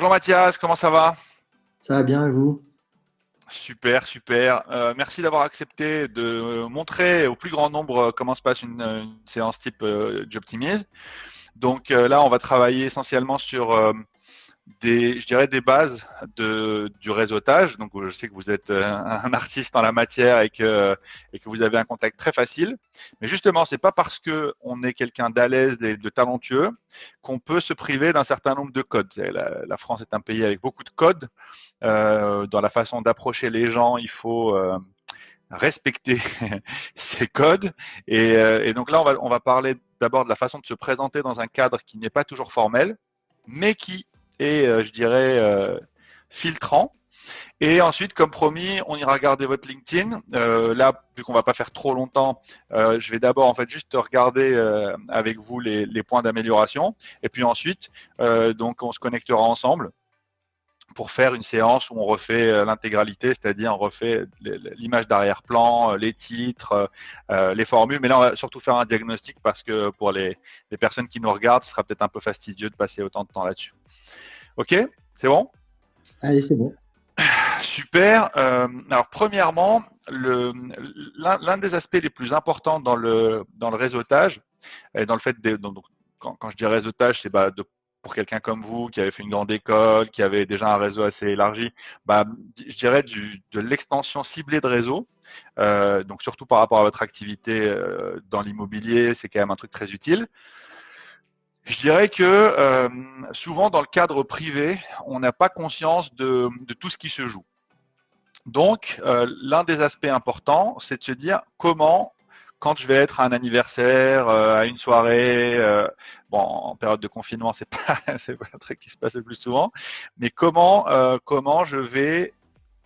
Bonjour Mathias, comment ça va? Ça va bien et vous? Super, super. Merci d'avoir accepté de montrer au plus grand nombre comment se passe une séance type Jobtimize. Donc là, on va travailler essentiellement sur je dirais des bases du réseautage. Donc, je sais que vous êtes un artiste en la matière et que vous avez un contact très facile. Mais justement, c'est pas parce que on est quelqu'un d'à l'aise et de talentueux qu'on peut se priver d'un certain nombre de codes. La France est un pays avec beaucoup de codes. Dans la façon d'approcher les gens, il faut respecter ces codes. Et donc là, on va parler d'abord de la façon de se présenter dans un cadre qui n'est pas toujours formel, mais qui est, je dirais, filtrant. Et ensuite, comme promis, on ira regarder votre LinkedIn. Là, vu qu'on va pas faire trop longtemps, je vais d'abord en fait juste regarder avec vous les points d'amélioration. Et puis ensuite, donc on se connectera ensemble pour faire une séance où on refait l'intégralité, c'est-à-dire on refait l'image d'arrière-plan, les titres, les formules. Mais là, on va surtout faire un diagnostic parce que pour les personnes qui nous regardent, ce sera peut-être un peu fastidieux de passer autant de temps là-dessus. Ok, c'est bon? Allez, c'est bon. Super. Alors, premièrement, l'un des aspects les plus importants dans le réseautage, et dans le fait donc, quand je dis réseautage, c'est pour quelqu'un comme vous qui avait fait une grande école, qui avait déjà un réseau assez élargi, je dirais de l'extension ciblée de réseau. Donc surtout par rapport à votre activité dans l'immobilier, c'est quand même un truc très utile. Je dirais que souvent dans le cadre privé, on n'a pas conscience de tout ce qui se joue. Donc, l'un des aspects importants, c'est de se dire comment, quand je vais être à un anniversaire, à une soirée, bon, en période de confinement, c'est pas, c'est pas un truc qui se passe le plus souvent, mais comment je vais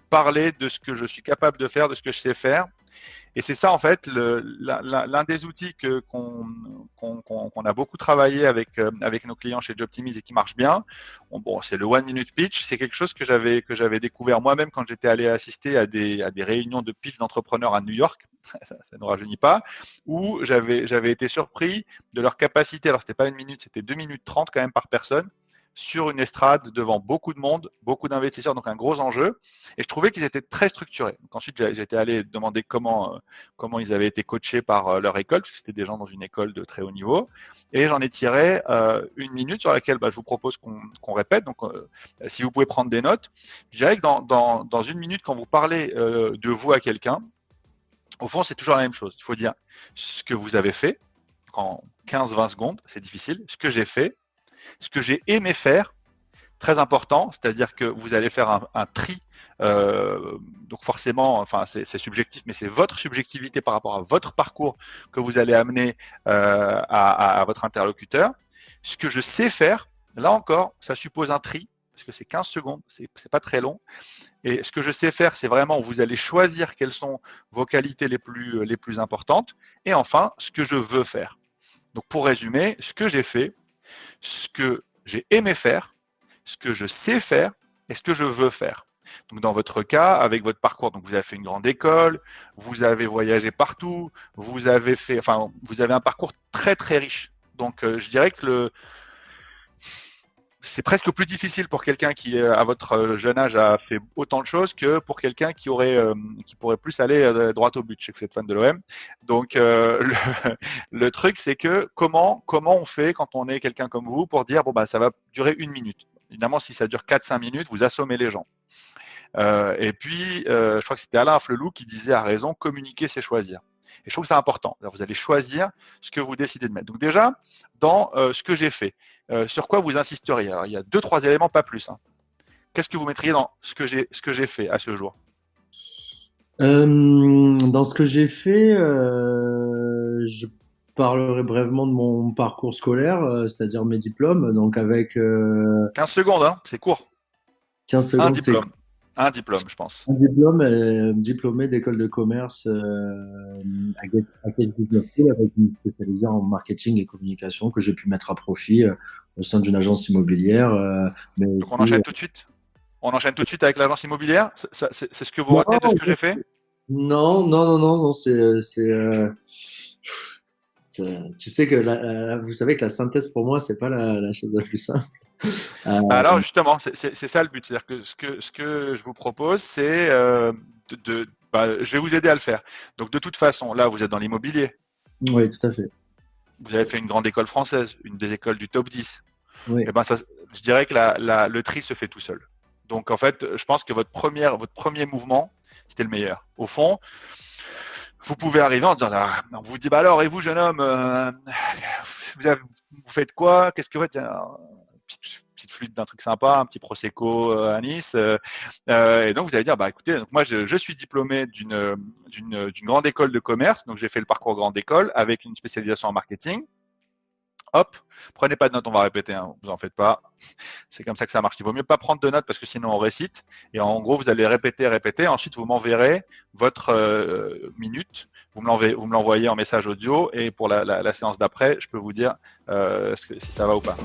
parler de ce que je suis capable de faire, de ce que je sais faire, et c'est ça, en fait, l'un des outils qu'on a beaucoup travaillé avec nos clients chez Jobtimize et qui marche bien. Bon, c'est le One Minute Pitch. C'est quelque chose que j'avais découvert moi-même quand j'étais allé assister à des réunions de pitch d'entrepreneurs à New York. Ça ne rajeunit pas. Où j'avais été surpris de leur capacité. Alors, c'était pas une minute, c'était 2 minutes 30 quand même par personne sur une estrade devant beaucoup de monde, beaucoup d'investisseurs, donc un gros enjeu. Et je trouvais qu'ils étaient très structurés. Donc ensuite, j'étais allé demander comment ils avaient été coachés par leur école, parce que c'était des gens dans une école de très haut niveau. Et j'en ai tiré une minute sur laquelle je vous propose qu'on répète. Donc, si vous pouvez prendre des notes, je dirais que dans une minute, quand vous parlez de vous à quelqu'un, au fond, c'est toujours la même chose. Il faut dire ce que vous avez fait en 15-20 secondes, c'est difficile, ce que j'ai fait, ce que j'ai aimé faire, très important, c'est-à-dire que vous allez faire un tri. Donc forcément, enfin c'est subjectif, mais c'est votre subjectivité par rapport à votre parcours que vous allez amener à votre interlocuteur. Ce que je sais faire, là encore, ça suppose un tri, parce que c'est 15 secondes, c'est pas très long. Et ce que je sais faire, c'est vraiment, vous allez choisir quelles sont vos qualités les plus importantes. Et enfin, ce que je veux faire. Donc pour résumer, ce que j'ai fait, ce que j'ai aimé faire, ce que je sais faire et ce que je veux faire. Donc dans votre cas, avec votre parcours, donc vous avez fait une grande école, vous avez voyagé partout, vous avez un parcours très très riche. Donc je dirais que c'est presque plus difficile pour quelqu'un qui, à votre jeune âge, a fait autant de choses que pour quelqu'un qui pourrait plus aller droit au but. Je sais que vous êtes fan de l'OM. Donc, le truc, c'est que comment on fait quand on est quelqu'un comme vous pour dire, bon, ça va durer une minute. Évidemment, si ça dure 4-5 minutes, vous assommez les gens. Et puis, je crois que c'était Alain Flelou qui disait à raison, communiquer, c'est choisir. Et je trouve que c'est important. Alors, vous allez choisir ce que vous décidez de mettre. Donc déjà, dans ce que j'ai fait, sur quoi vous insisteriez? Alors, il y a 2-3 éléments, pas plus. Hein. Qu'est-ce que vous mettriez dans ce que j'ai fait à ce jour? Dans ce que j'ai fait, je parlerai brièvement de mon parcours scolaire, c'est-à-dire mes diplômes. Donc avec 15 secondes, hein, c'est court. 15 Un secondes, c'est diplôme. Un diplôme, je pense. un diplôme, diplômé d'école de commerce à Cambridge Business School avec une spécialisée en marketing et communication que j'ai pu mettre à profit au sein d'une agence immobilière, mais Donc on aussi, enchaîne tout de suite. On enchaîne tout de suite avec l'agence immobilière. C'est ce que vous retenez de ce non, que j'ai fait? non, non, non, non, non, tu sais que vous savez que la synthèse pour moi, c'est pas la chose la plus simple. Alors justement, c'est ça le but. C'est-à-dire que ce que je vous propose, c'est je vais vous aider à le faire. Donc de toute façon, là, vous êtes dans l'immobilier. Oui, tout à fait. Vous avez fait une grande école française, une des écoles du top 10. Oui, Et ben ça, je dirais que le tri se fait tout seul. Donc en fait, je pense que votre premier mouvement, c'était le meilleur. Au fond, vous pouvez arriver en disant, on vous dit, bah alors, et vous, jeune homme, vous faites quoi? Qu'est-ce que vous faites? Petite flûte d'un truc sympa, un petit prosecco à Nice. Et donc vous allez dire, bah écoutez, donc moi je suis diplômé d'une grande école de commerce, donc j'ai fait le parcours grande école avec une spécialisation en marketing. Hop, prenez pas de notes, on va répéter, hein, vous en faites pas. C'est comme ça que ça marche. Il vaut mieux pas prendre de notes parce que sinon on récite. Et en gros, vous allez répéter, répéter. Ensuite, vous m'enverrez votre minute. Vous me l'envoyez en message audio. Et pour la séance d'après, je peux vous dire si ça va ou pas.